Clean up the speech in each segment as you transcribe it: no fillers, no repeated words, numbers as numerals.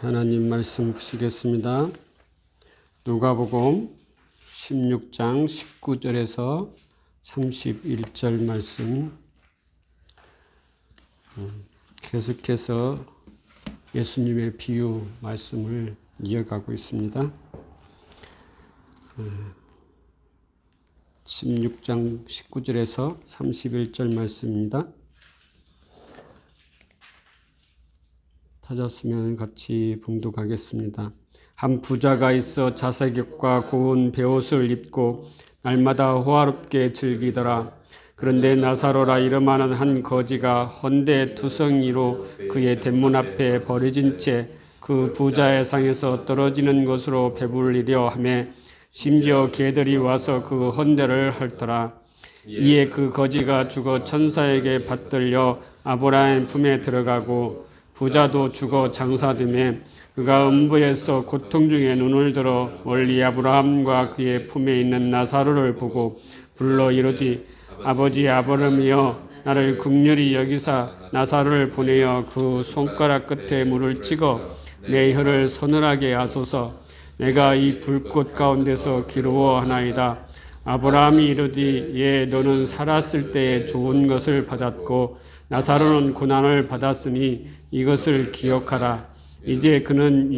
하나님 말씀 보시겠습니다. 누가복음 16장 19절에서 31절 말씀, 계속해서 예수님의 비유 말씀을 이어가고 있습니다. 16장 19절에서 31절 말씀입니다. 찾았으면 같이 봉독하겠습니다. 한 부자가 있어 자색옷과 고운 베옷을 입고 날마다 호화롭게 즐기더라. 그런데 나사로라 이름하는 한 거지가 헌데 투성이로 그의 대문 앞에 버려진 채 그 부자의 상에서 떨어지는 것으로 배불리려 하며 심지어 개들이 와서 그 헌데를 핥더라. 이에 그 거지가 죽어 천사에게 받들려 아브라함 품에 들어가고 부자도 죽어 장사되매 그가 음부에서 고통 중에 눈을 들어 멀리 아브라함과 그의 품에 있는 나사로를 보고 불러 이르되 아버지 아브라함이여 나를 긍휼히 여기사 나사로를 보내어 그 손가락 끝에 물을 찍어 내 혀를 서늘하게 하소서. 내가 이 불꽃 가운데서 기로워하나이다. 아브라함이 이르되 예 너는 살았을 때에 좋은 것을 받았고 나사로는 고난을 받았으니 이것을 기억하라. 이제 그는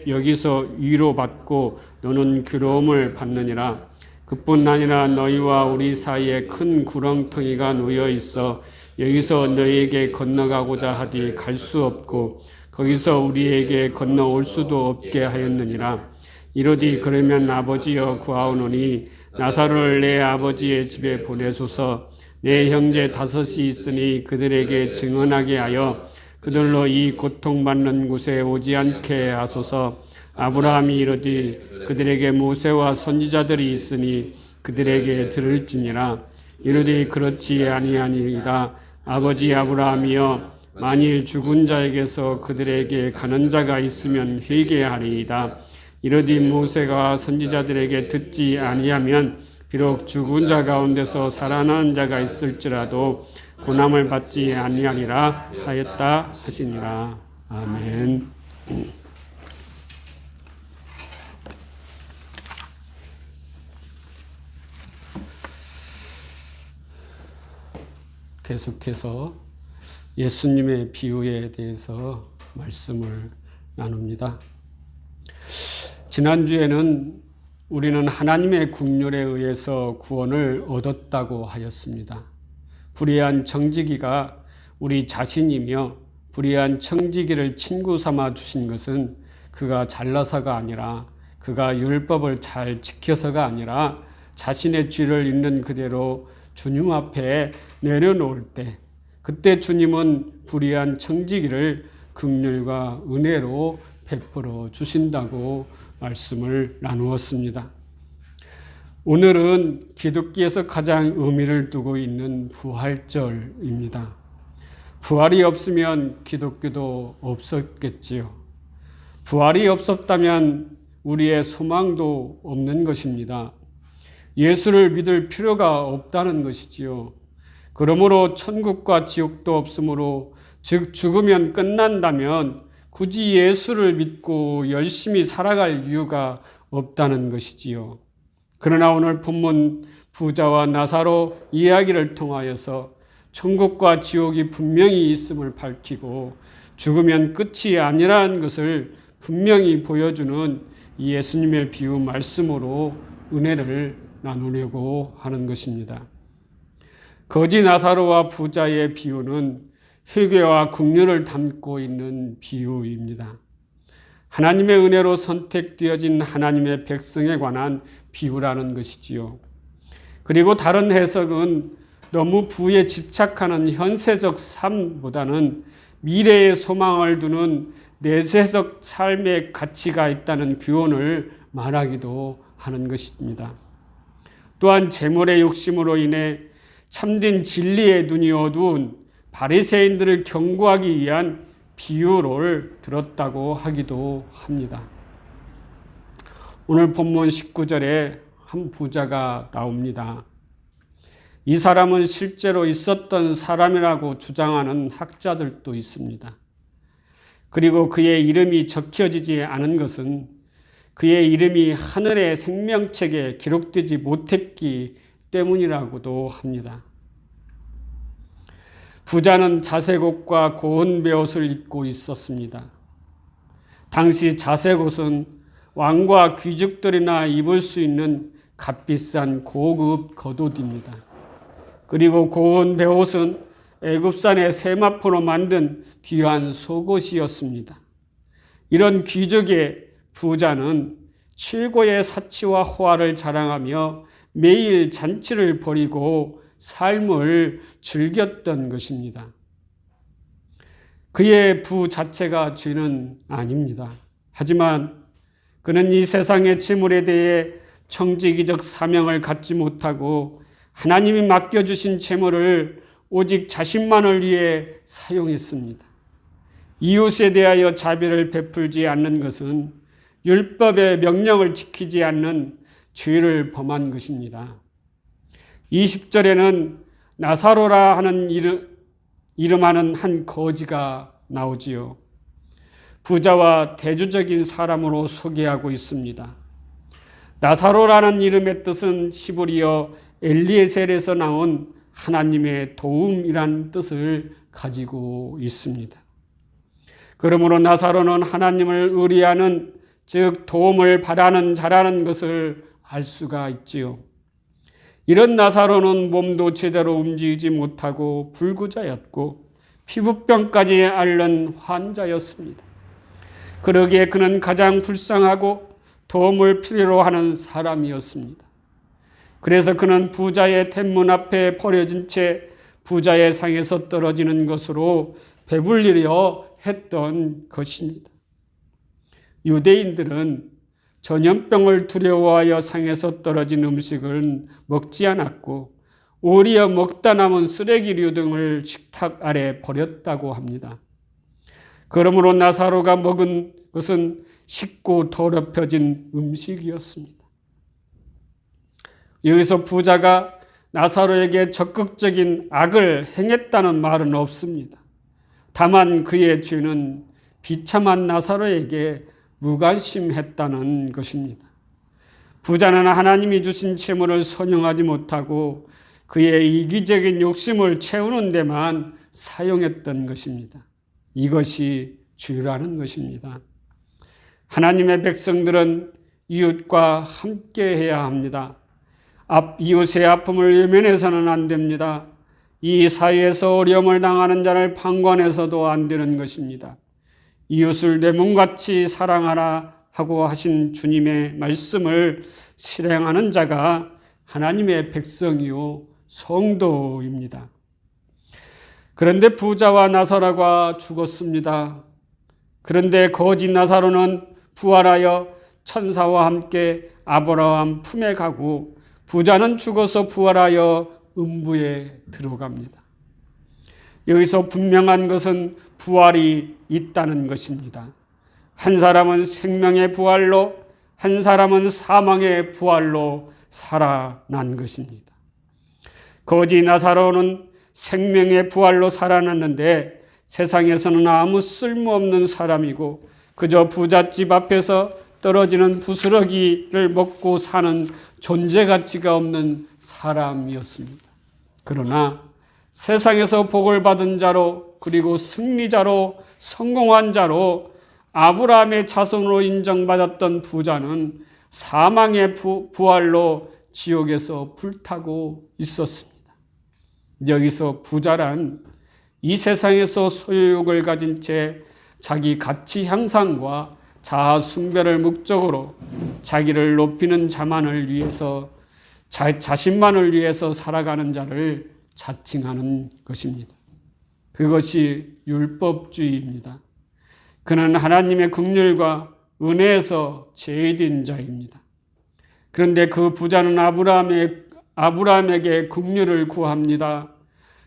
여기서 위로받고 너는 괴로움을 받느니라. 그뿐 아니라 너희와 우리 사이에 큰 구렁텅이가 놓여 있어 여기서 너희에게 건너가고자 하되 갈 수 없고 거기서 우리에게 건너올 수도 없게 하였느니라. 이르되 그러면 아버지여 구하오노니 나사로를 내 아버지의 집에 보내소서. 내 형제 5이 있으니 그들에게 증언하게 하여 그들로 이 고통받는 곳에 오지 않게 하소서. 아브라함이 이르되 그들에게 모세와 선지자들이 있으니 그들에게 들을지니라. 이르되 그렇지 아니하니이다. 아버지 아브라함이여 만일 죽은 자에게서 그들에게 가는 자가 있으면 회개하리이다. 이르되 모세가 선지자들에게 듣지 아니하면 비록 죽은 자 가운데서 살아난 자가 있을지라도 고난을 받지 아니하리라 하였다 하시니라. 아멘. 계속해서 예수님의 비유에 대해서 말씀을 나눕니다. 지난주에는 우리는 하나님의 긍휼에 의해서 구원을 얻었다고 하였습니다. 불의한 청지기가 우리 자신이며 불의한 청지기를 친구 삼아 주신 것은 그가 잘나서가 아니라 그가 율법을 잘 지켜서가 아니라 자신의 죄를 있는 그대로 주님 앞에 내려놓을 때 그때 주님은 불의한 청지기를 긍휼과 은혜로 베풀어 주신다고 말씀을 나누었습니다. 오늘은 기독교에서 가장 의미를 두고 있는 부활절입니다. 부활이 없으면 기독교도 없었겠지요. 부활이 없었다면 우리의 소망도 없는 것입니다. 예수를 믿을 필요가 없다는 것이지요. 그러므로 천국과 지옥도 없으므로 즉 죽으면 끝난다면 굳이 예수를 믿고 열심히 살아갈 이유가 없다는 것이지요. 그러나 오늘 본문 부자와 나사로 이야기를 통하여서 천국과 지옥이 분명히 있음을 밝히고 죽으면 끝이 아니라는 것을 분명히 보여주는 이 예수님의 비유 말씀으로 은혜를 나누려고 하는 것입니다. 거지 나사로와 부자의 비유는 회개와 긍휼을 담고 있는 비유입니다. 하나님의 은혜로 선택되어진 하나님의 백성에 관한 비유라는 것이지요. 그리고 다른 해석은 너무 부에 집착하는 현세적 삶보다는 미래의 소망을 두는 내세적 삶의 가치가 있다는 교훈을 말하기도 하는 것입니다. 또한 재물의 욕심으로 인해 참된 진리의 눈이 어두운 바리새인들을 경고하기 위한 비유를 들었다고 하기도 합니다. 오늘 본문 19절에 한 부자가 나옵니다. 이 사람은 실제로 있었던 사람이라고 주장하는 학자들도 있습니다. 그리고 그의 이름이 적혀지지 않은 것은 그의 이름이 하늘의 생명책에 기록되지 못했기 때문이라고도 합니다. 부자는 자색 옷과 고운 베옷을 입고 있었습니다. 당시 자색 옷은 왕과 귀족들이나 입을 수 있는 값비싼 고급 겉옷입니다. 그리고 고운 베옷은 애굽산의 세마포로 만든 귀한 속옷이었습니다. 이런 귀족의 부자는 최고의 사치와 호화를 자랑하며 매일 잔치를 벌이고 삶을 즐겼던 것입니다. 그의 부 자체가 죄는 아닙니다. 하지만 그는 이 세상의 재물에 대해 청지기적 사명을 갖지 못하고 하나님이 맡겨주신 재물을 오직 자신만을 위해 사용했습니다. 이웃에 대하여 자비를 베풀지 않는 것은 율법의 명령을 지키지 않는 죄를 범한 것입니다. 20절에는 나사로라 하는 이름하는 한 거지가 나오지요. 부자와 대조적인 사람으로 소개하고 있습니다. 나사로라는 이름의 뜻은 히브리어 엘리에셀에서 나온 하나님의 도움이란 뜻을 가지고 있습니다. 그러므로 나사로는 하나님을 의뢰하는, 즉 도움을 바라는 자라는 것을 알 수가 있지요. 이런 나사로는 몸도 제대로 움직이지 못하고 불구자였고 피부병까지 앓는 환자였습니다. 그러기에 그는 가장 불쌍하고 도움을 필요로 하는 사람이었습니다. 그래서 그는 부자의 텐문 앞에 버려진 채 부자의 상에서 떨어지는 것으로 배불리려 했던 것입니다. 유대인들은 전염병을 두려워하여 상에서 떨어진 음식을 먹지 않았고 오히려 먹다 남은 쓰레기류 등을 식탁 아래 버렸다고 합니다. 그러므로 나사로가 먹은 것은 식고 더럽혀진 음식이었습니다. 여기서 부자가 나사로에게 적극적인 악을 행했다는 말은 없습니다. 다만 그의 죄는 비참한 나사로에게 무관심했다는 것입니다. 부자는 하나님이 주신 재물을 선용하지 못하고 그의 이기적인 욕심을 채우는 데만 사용했던 것입니다. 이것이 죄라는 것입니다. 하나님의 백성들은 이웃과 함께 해야 합니다. 이웃의 아픔을 외면해서는 안 됩니다. 이 사회에서 어려움을 당하는 자를 방관해서도 안 되는 것입니다. 이웃을 내 몸같이 사랑하라 하고 하신 주님의 말씀을 실행하는 자가 하나님의 백성이요 성도입니다. 그런데 부자와 나사로가 죽었습니다. 그런데 거지 나사로는 부활하여 천사와 함께 아브라함 품에 가고 부자는 죽어서 부활하여 음부에 들어갑니다. 여기서 분명한 것은 부활이 있다는 것입니다. 한 사람은 생명의 부활로, 한 사람은 사망의 부활로 살아난 것입니다. 거지 나사로는 생명의 부활로 살아났는데 세상에서는 아무 쓸모없는 사람이고 그저 부잣집 앞에서 떨어지는 부스러기를 먹고 사는 존재 가치가 없는 사람이었습니다. 그러나 세상에서 복을 받은 자로, 그리고 승리자로, 성공한 자로 아브라함의 자손으로 인정받았던 부자는 사망의 부활로 지옥에서 불타고 있었습니다. 여기서 부자란 이 세상에서 소유욕을 가진 채 자기 가치 향상과 자아 숭배를 목적으로 자기를 높이는 자만을 위해서, 자신만을 위해서 살아가는 자를 자칭하는 것입니다. 그것이 율법주의입니다. 그는 하나님의 긍휼과 은혜에서 제외된 자입니다. 그런데 그 부자는 아브라함에게 긍휼을 구합니다.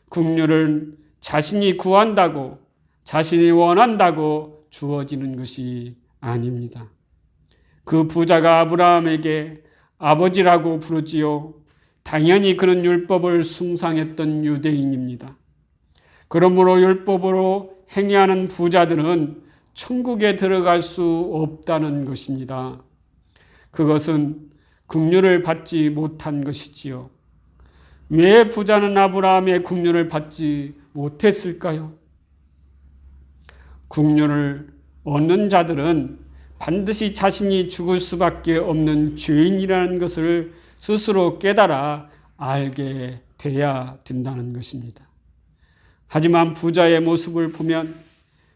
긍휼은 자신이 구한다고, 자신이 원한다고 주어지는 것이 아닙니다. 그 부자가 아브라함에게 아버지라고 부르지요. 당연히 그는 율법을 숭상했던 유대인입니다. 그러므로 율법으로 행위하는 부자들은 천국에 들어갈 수 없다는 것입니다. 그것은 긍휼을 받지 못한 것이지요. 왜 부자는 아브라함의 긍휼을 받지 못했을까요? 긍휼을 얻는 자들은 반드시 자신이 죽을 수밖에 없는 죄인이라는 것을 스스로 깨달아 알게 돼야 된다는 것입니다. 하지만 부자의 모습을 보면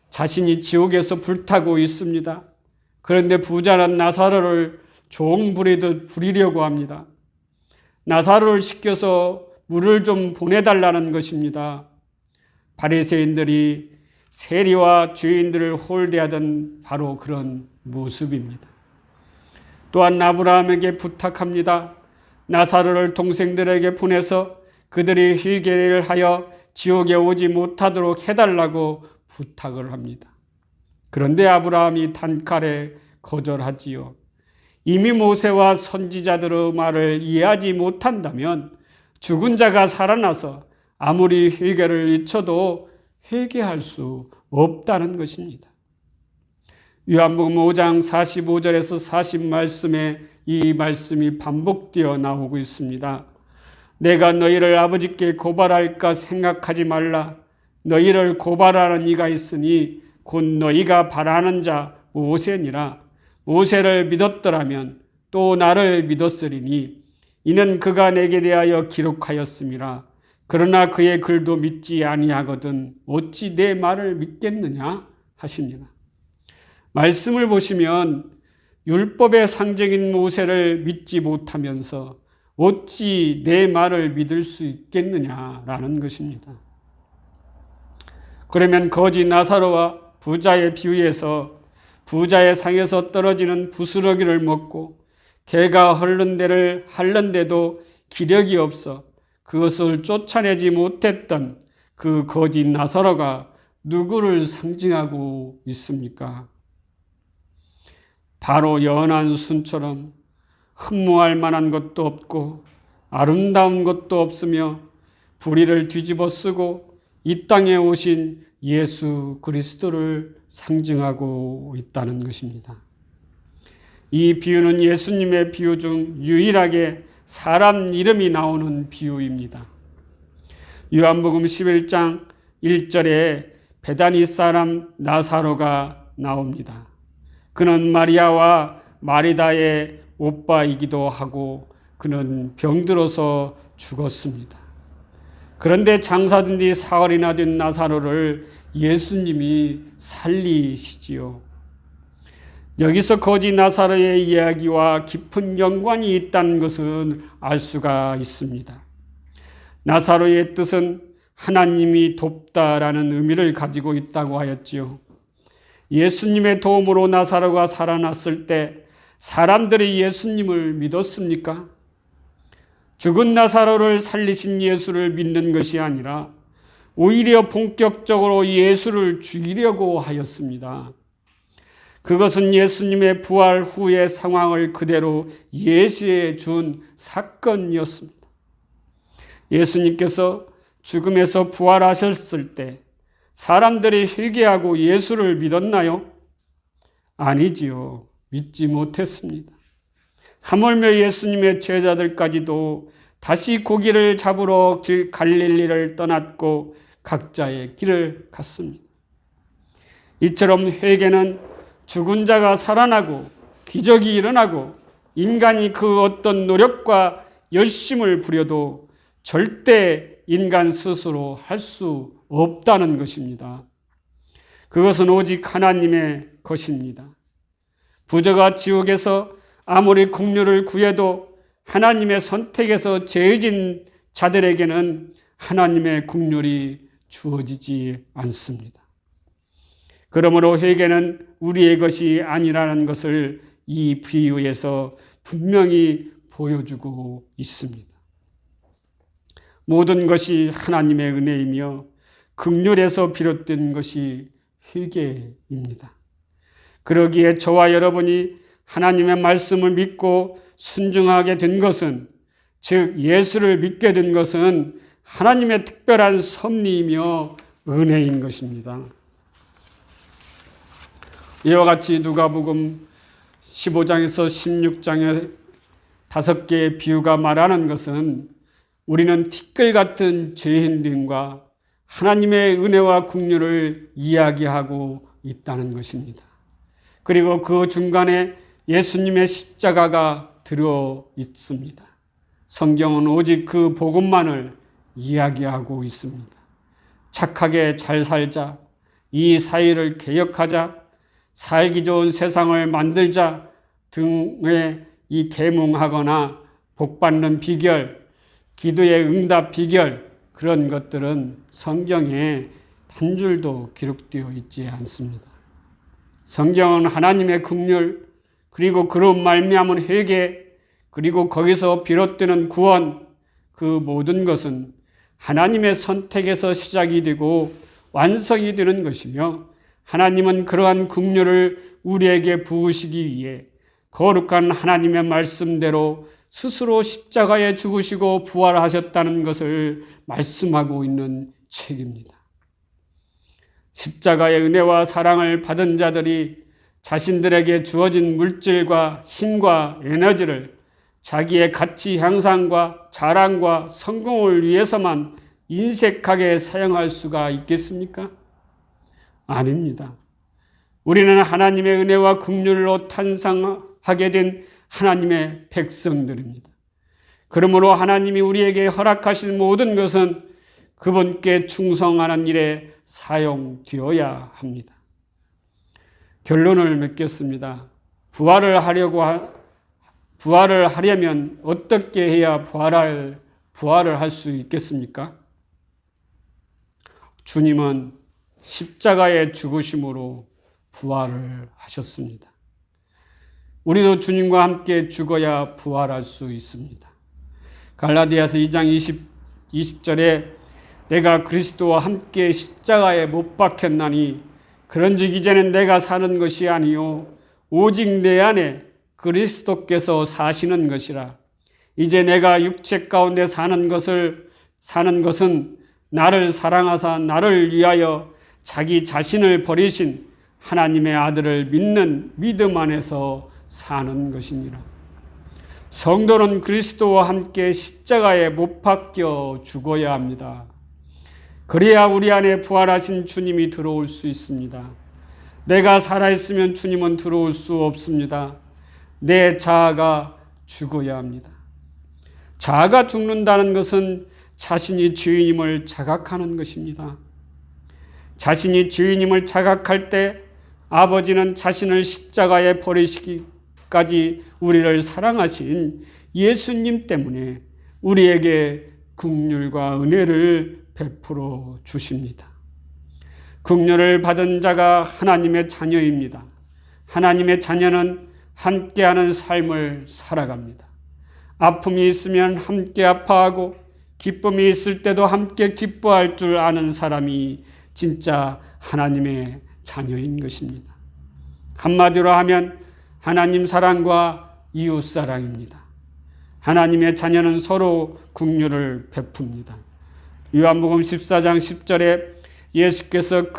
자신이 지옥에서 불타고 있습니다. 그런데 부자는 나사로를 종 부리듯 부리려고 합니다. 나사로를 시켜서 물을 좀 보내달라는 것입니다. 바리새인들이 세리와 죄인들을 홀대하던 바로 그런 모습입니다. 또한 아브라함에게 부탁합니다. 나사로를 동생들에게 보내서 그들이 회개를 하여 지옥에 오지 못하도록 해달라고 부탁을 합니다. 그런데 아브라함이 단칼에 거절하지요. 이미 모세와 선지자들의 말을 이해하지 못한다면 죽은 자가 살아나서 아무리 회개를 잊혀도 회개할 수 없다는 것입니다. 요한복음 5장 45절에서 40말씀에 이 말씀이 반복되어 나오고 있습니다. 내가 너희를 아버지께 고발할까 생각하지 말라. 너희를 고발하는 이가 있으니 곧 너희가 바라는 자 모세니라. 모세를 믿었더라면 또 나를 믿었으리니 이는 그가 내게 대하여 기록하였음이라. 그러나 그의 글도 믿지 아니하거든 어찌 내 말을 믿겠느냐 하시니라. 말씀을 보시면 율법의 상징인 모세를 믿지 못하면서 어찌 내 말을 믿을 수 있겠느냐라는 것입니다. 그러면 거지 나사로와 부자의 비유에서 부자의 상에서 떨어지는 부스러기를 먹고 개가 핥는데도 기력이 없어 그것을 쫓아내지 못했던 그 거지 나사로가 누구를 상징하고 있습니까? 바로 연한 순처럼 흠모할 만한 것도 없고 아름다운 것도 없으며 부리를 뒤집어 쓰고 이 땅에 오신 예수 그리스도를 상징하고 있다는 것입니다. 이 비유는 예수님의 비유 중 유일하게 사람 이름이 나오는 비유입니다. 요한복음 11장 1절에 베다니 사람 나사로가 나옵니다. 그는 마리아와 마리다의 오빠이기도 하고 그는 병들어서 죽었습니다. 그런데 장사된 지 사흘이나 된 나사로를 예수님이 살리시지요. 여기서 거지 나사로의 이야기와 깊은 연관이 있다는 것은 알 수가 있습니다. 나사로의 뜻은 하나님이 돕다라는 의미를 가지고 있다고 하였지요. 예수님의 도움으로 나사로가 살아났을 때 사람들이 예수님을 믿었습니까? 죽은 나사로를 살리신 예수를 믿는 것이 아니라 오히려 본격적으로 예수를 죽이려고 하였습니다. 그것은 예수님의 부활 후의 상황을 그대로 예시해 준 사건이었습니다. 예수님께서 죽음에서 부활하셨을 때 사람들이 회개하고 예수를 믿었나요? 아니지요. 믿지 못했습니다. 하물며 예수님의 제자들까지도 다시 고기를 잡으러 갈릴리를 떠났고 각자의 길을 갔습니다. 이처럼 회개는 죽은 자가 살아나고 기적이 일어나고 인간이 그 어떤 노력과 열심을 부려도 절대 인간 스스로 할 수 없다는 것입니다. 그것은 오직 하나님의 것입니다. 부자가 지옥에서 아무리 긍휼을 구해도 하나님의 선택에서 죄진 자들에게는 하나님의 긍휼이 주어지지 않습니다. 그러므로 회개는 우리의 것이 아니라는 것을 이 비유에서 분명히 보여주고 있습니다. 모든 것이 하나님의 은혜이며 긍휼에서 비롯된 것이 회개입니다. 그러기에 저와 여러분이 하나님의 말씀을 믿고 순종하게 된 것은, 즉 예수를 믿게 된 것은 하나님의 특별한 섭리이며 은혜인 것입니다. 이와 같이 누가복음 15장에서 16장의 5개의 비유가 말하는 것은 우리는 티끌 같은 죄인들과 하나님의 은혜와 긍휼을 이야기하고 있다는 것입니다. 그리고 그 중간에 예수님의 십자가가 들어 있습니다. 성경은 오직 그 복음만을 이야기하고 있습니다. 착하게 잘 살자, 이 사회를 개혁하자, 살기 좋은 세상을 만들자 등의 이 계몽하거나 복받는 비결, 기도의 응답 비결, 그런 것들은 성경에 한 줄도 기록되어 있지 않습니다. 성경은 하나님의 긍휼, 그리고 그로 말미암은 회개, 그리고 거기서 비롯되는 구원, 그 모든 것은 하나님의 선택에서 시작이 되고 완성이 되는 것이며, 하나님은 그러한 긍휼을 우리에게 부으시기 위해 거룩한 하나님의 말씀대로 스스로 십자가에 죽으시고 부활하셨다는 것을 말씀하고 있는 책입니다. 십자가의 은혜와 사랑을 받은 자들이 자신들에게 주어진 물질과 힘과 에너지를 자기의 가치 향상과 자랑과 성공을 위해서만 인색하게 사용할 수가 있겠습니까? 아닙니다. 우리는 하나님의 은혜와 긍휼로 탄생하게 된 하나님의 백성들입니다. 그러므로 하나님이 우리에게 허락하신 모든 것은 그분께 충성하는 일에 사용되어야 합니다. 결론을 맺겠습니다. 부활을 하려면 어떻게 해야 부활을 할 수 있겠습니까? 주님은 십자가의 죽으심으로 부활을 하셨습니다. 우리도 주님과 함께 죽어야 부활할 수 있습니다. 갈라디아서 2장 20절에 내가 그리스도와 함께 십자가에 못 박혔나니 그런즉 이제는 내가 사는 것이 아니요 오직 내 안에 그리스도께서 사시는 것이라. 이제 내가 육체 가운데 사는 것은 나를 사랑하사 나를 위하여 자기 자신을 버리신 하나님의 아들을 믿는 믿음 안에서 사는 것이니라. 성도는 그리스도와 함께 십자가에 못 박혀 죽어야 합니다. 그래야 우리 안에 부활하신 주님이 들어올 수 있습니다. 내가 살아있으면 주님은 들어올 수 없습니다. 내 자아가 죽어야 합니다. 자아가 죽는다는 것은 자신이 죄인임을 자각하는 것입니다. 자신이 죄인임을 자각할 때 아버지는 자신을 십자가에 버리시기까지 우리를 사랑하신 예수님 때문에 우리에게 긍휼과 은혜를 베풀어 주십니다. 긍휼을 받은 자가 하나님의 자녀입니다. 하나님의 자녀는 함께하는 삶을 살아갑니다. 아픔이 있으면 함께 아파하고 기쁨이 있을 때도 함께 기뻐할 줄 아는 사람이 진짜 하나님의 자녀인 것입니다. 한마디로 하면 하나님 사랑과 이웃 사랑입니다. 하나님의 자녀는 서로 긍휼을 베풉니다. 요한복음 14장 10절에 예수께서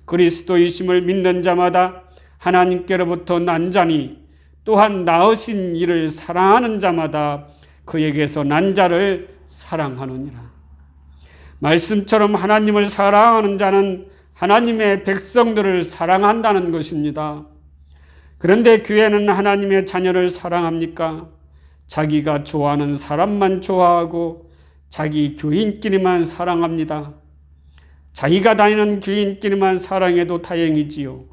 그리스도이심을 믿는 자마다 하나님께로부터 난 자니 또한 낳으신 이를 사랑하는 자마다 그에게서 난 자를 사랑하느니라. 말씀처럼 하나님을 사랑하는 자는 하나님의 백성들을 사랑한다는 것입니다. 그런데 교회는 하나님의 자녀를 사랑합니까? 자기가 좋아하는 사람만 좋아하고 자기 교인끼리만 사랑합니다. 자기가 다니는 교인끼리만 사랑해도 다행이지요.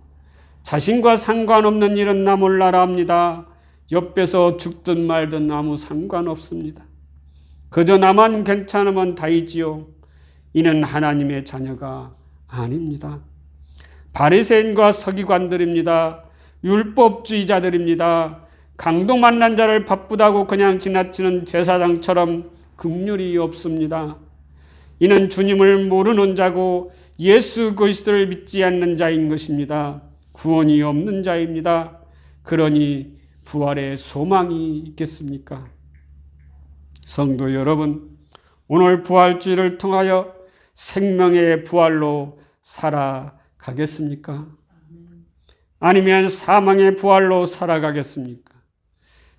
자신과 상관없는 일은 나 몰라라 합니다. 옆에서 죽든 말든 아무 상관없습니다. 그저 나만 괜찮으면 다이지요. 이는 하나님의 자녀가 아닙니다. 바리새인과 서기관들입니다. 율법주의자들입니다. 강도 만난 자를 바쁘다고 그냥 지나치는 제사장처럼 긍휼이 없습니다. 이는 주님을 모르는 자고 예수 그리스도를 믿지 않는 자인 것입니다. 구원이 없는 자입니다. 그러니 부활의 소망이 있겠습니까? 성도 여러분, 오늘 부활주의를 통하여 생명의 부활로 살아가겠습니까? 아니면 사망의 부활로 살아가겠습니까?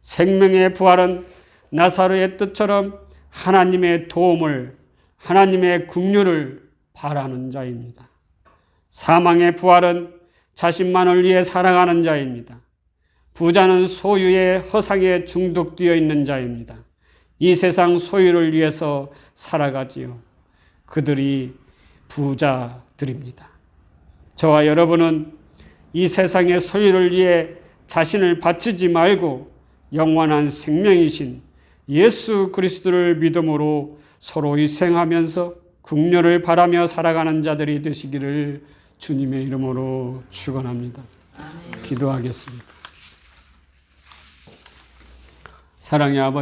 생명의 부활은 나사로의 뜻처럼 하나님의 도움을, 하나님의 긍휼을 바라는 자입니다. 사망의 부활은 자신만을 위해 살아가는 자입니다. 부자는 소유의 허상에 중독되어 있는 자입니다. 이 세상 소유를 위해서 살아가지요. 그들이 부자들입니다. 저와 여러분은 이 세상의 소유를 위해 자신을 바치지 말고 영원한 생명이신 예수 그리스도를 믿음으로 서로 희생하면서 긍휼을 바라며 살아가는 자들이 되시기를 주님의 이름으로 축원합니다. 기도하겠습니다. 사랑의 아버지,